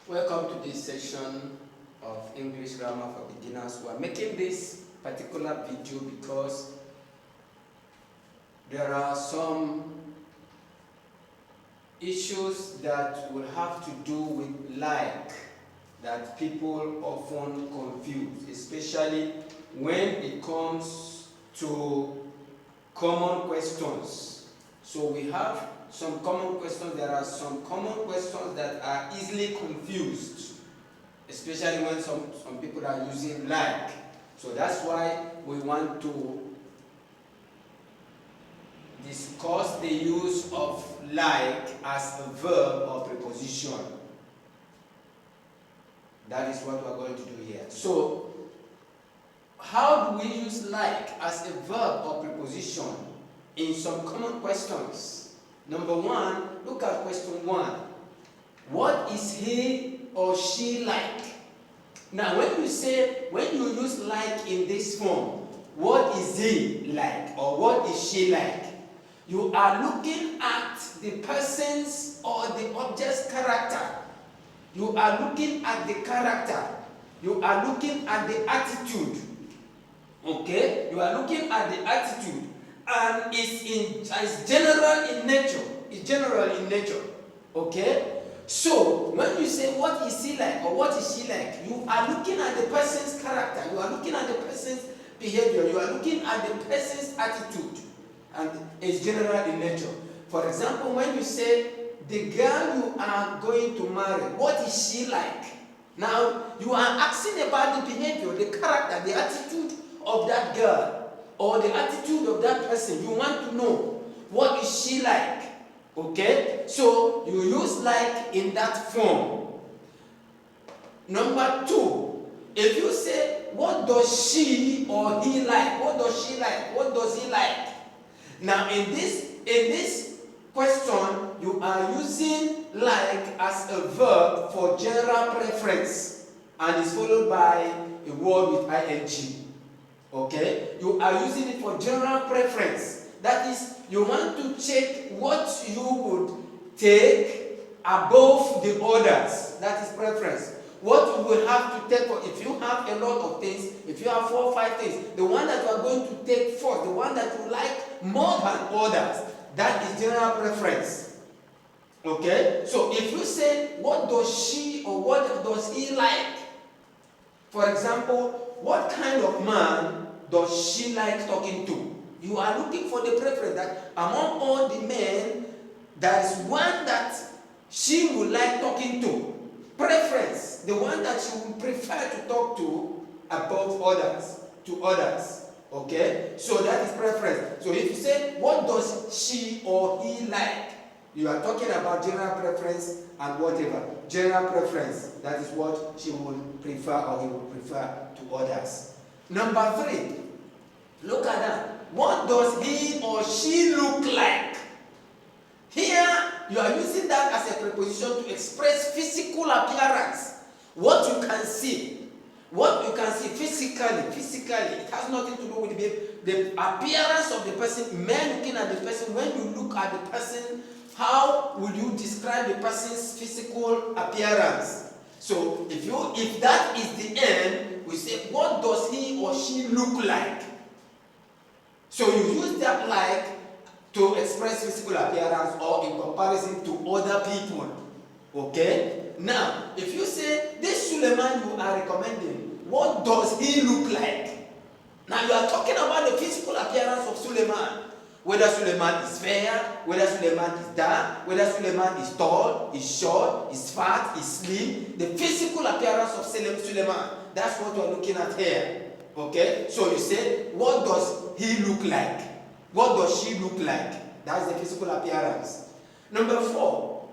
Welcome to this session of English Grammar for Beginners. We are making this particular video because there are some issues that will have to do with like that people often confuse, especially when it comes to common questions. So we have some common questions. There are some common questions that are easily confused, especially when some people are using like. So that's why we want to discuss the use of like as a verb or preposition. That is what we're going to do here. So, how do we use like as a verb or preposition in some common questions? Number one, look at question 1. What is he or she like? Now, when you use like in this form, what is he like or what is she like? You are looking at the person's or the object's character. You are looking at the character. You are looking at the attitude. Okay? You are looking at the attitude. And it's general in nature. It's general in nature. Okay? So, when you say what is he like or what is she like, you are looking at the person's character. You are looking at the person's behavior. You are looking at the person's attitude. And it's general in nature. For example, when you say the girl you are going to marry, what is she like? Now, you are asking about the behavior, the character, the attitude of that girl or the attitude of that person. You want to know what is she like. Okay? So, you use like in that form. Number 2, if you say, what does she or he like? What does she like? What does he like? Now, in this question, you are using like as a verb for general preference, and it's followed by a word with ing. Okay? You are using it for general preference. That is, you want to check what you would take above the others. That is preference. What you will have to take for, if you have a lot of things, if you have 4 or 5 things, the one that you are going to take first, the one that you like more than others, that is general preference. Okay? So if you say, what does she or what does he like? For example, what kind of man does she like talking to? You are looking for the preference that among all the men, there is one that she would like talking to. Preference, the one that you would prefer to talk to above others, to others. Okay? So that is preference. So if you say, what does she or he like? You are talking about general preference and whatever. General preference, that is what she would prefer or he would prefer to others. Number 3, look at that. What does he or she look like? Here, you are using that as a preposition to express physical appearance. What you can see. What you can see physically. It has nothing to do with the appearance of the person. Men looking at the person. When you look at the person, how would you describe the person's physical appearance? So, if that is the end, we say, what does he or she look like? So, you use that like to express physical appearance or in comparison to other people. Okay? Now, if you say, this Suleiman you are recommending, what does he look like? Now, you are talking about the physical appearance of Suleiman. Whether Suleiman is fair, whether Suleiman is dark, whether Suleiman is tall, is short, is fat, is slim. The physical appearance of Suleiman. That's what we are looking at here. Okay? So you say, what does he look like? What does she look like? That's the physical appearance. Number 4,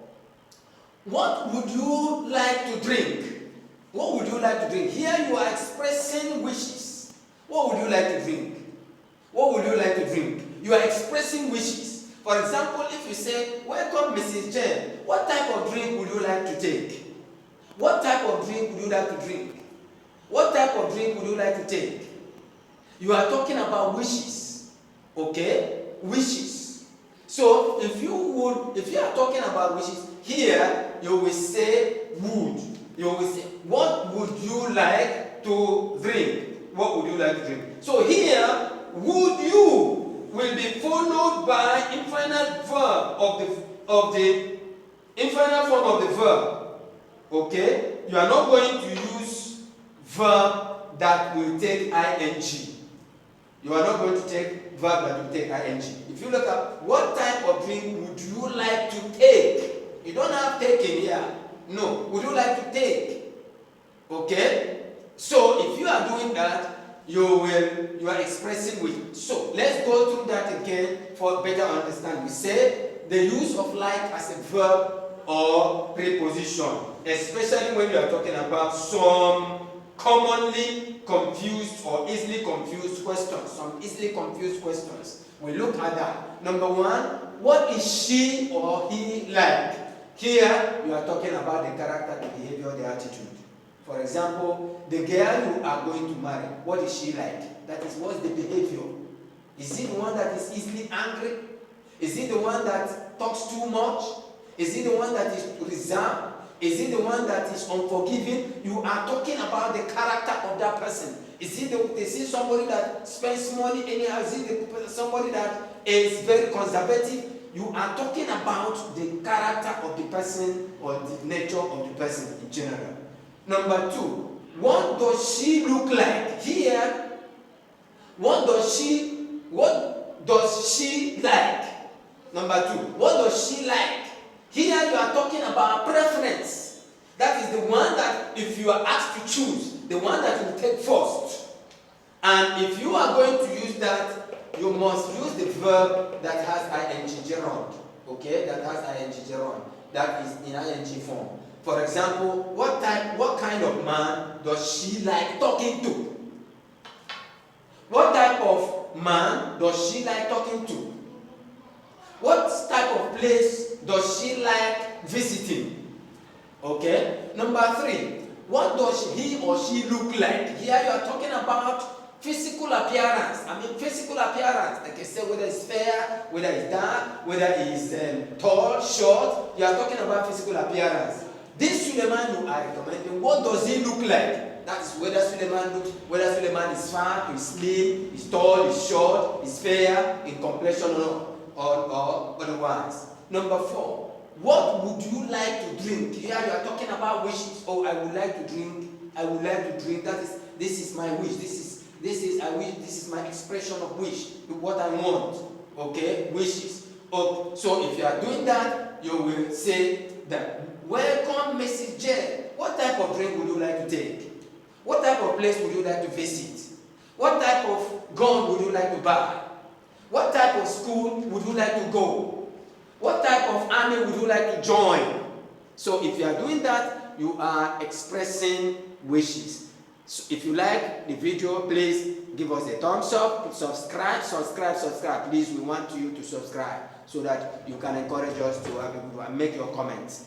what would you like to drink? What would you like to drink? Here you are expressing wishes. What would you like to drink? What would you like to drink? You are expressing wishes. For example, if you say, welcome Mrs. Jen, what type of drink would you like to take? What type of drink would you like to drink? What type of drink would you like to take? You are talking about wishes. Okay? Wishes. So, if you are talking about wishes, here you will say would. to drink? What would you like to drink? So here, would you will be followed by infinite verb of the infinite form of the verb. Okay? You are not going to use verb that will take ing. You are not going to take verb that will take ing. If you look at what type of drink would you like to take? You don't have taking here. No. Would you like to take? Okay? So if you are doing that, you are expressing with. So let's go through that again for better understanding. We say the use of like as a verb or preposition, especially when you are talking about some commonly confused or easily confused questions. Some easily confused questions. We look at that. Number one, what is she or he like? Here, you are talking about the character, the behavior, the attitude. For example, the girl you are going to marry, what is she like? That is, what's the behavior? Is it the one that is easily angry? Is it the one that talks too much? Is it the one that is reserved? Is it the one that is unforgiving? You are talking about the character of that person. Is it somebody that spends money anyhow? Is it somebody that is very conservative? You are talking about the character of the person or the nature of the person in general. Number two, what does she look like? Here, what does she like? Number two, what does she like? Here you are talking about preference. That is the one that if you are asked to choose, the one that you take first. And if you are going to use that, you must use the verb that has ing gerund. Okay, that has ing gerund. That is in ing form. For example, what kind of man does she like talking to? What type of man does she like talking to? What type of place does she like visiting? Okay. Number three, what does he or she look like? Here you are talking about physical appearance. I mean physical appearance. Like I said, whether it's fair, whether it's dark, whether it's tall, short. You are talking about physical appearance. This Suleiman you are recommending, what does he look like? That is whether Suleiman is fat, is slim, is tall, is short, is fair, in complexion or otherwise. Number four, what would you like to drink? Here you are talking about wishes. Oh, I would like to drink. This is my wish. This is my expression of wish. What I want. Okay, wishes. Oh, so if you are doing that, you will say that. Welcome, Mrs. J. What type of drink would you like to take? What type of place would you like to visit? What type of gun would you like to buy? What type of school would you like to go? What type of army would you like to join? So if you are doing that, you are expressing wishes. So if you like the video, please give us a thumbs up, subscribe. Please, we want you to subscribe so that you can encourage us to have a good one. Make your comments.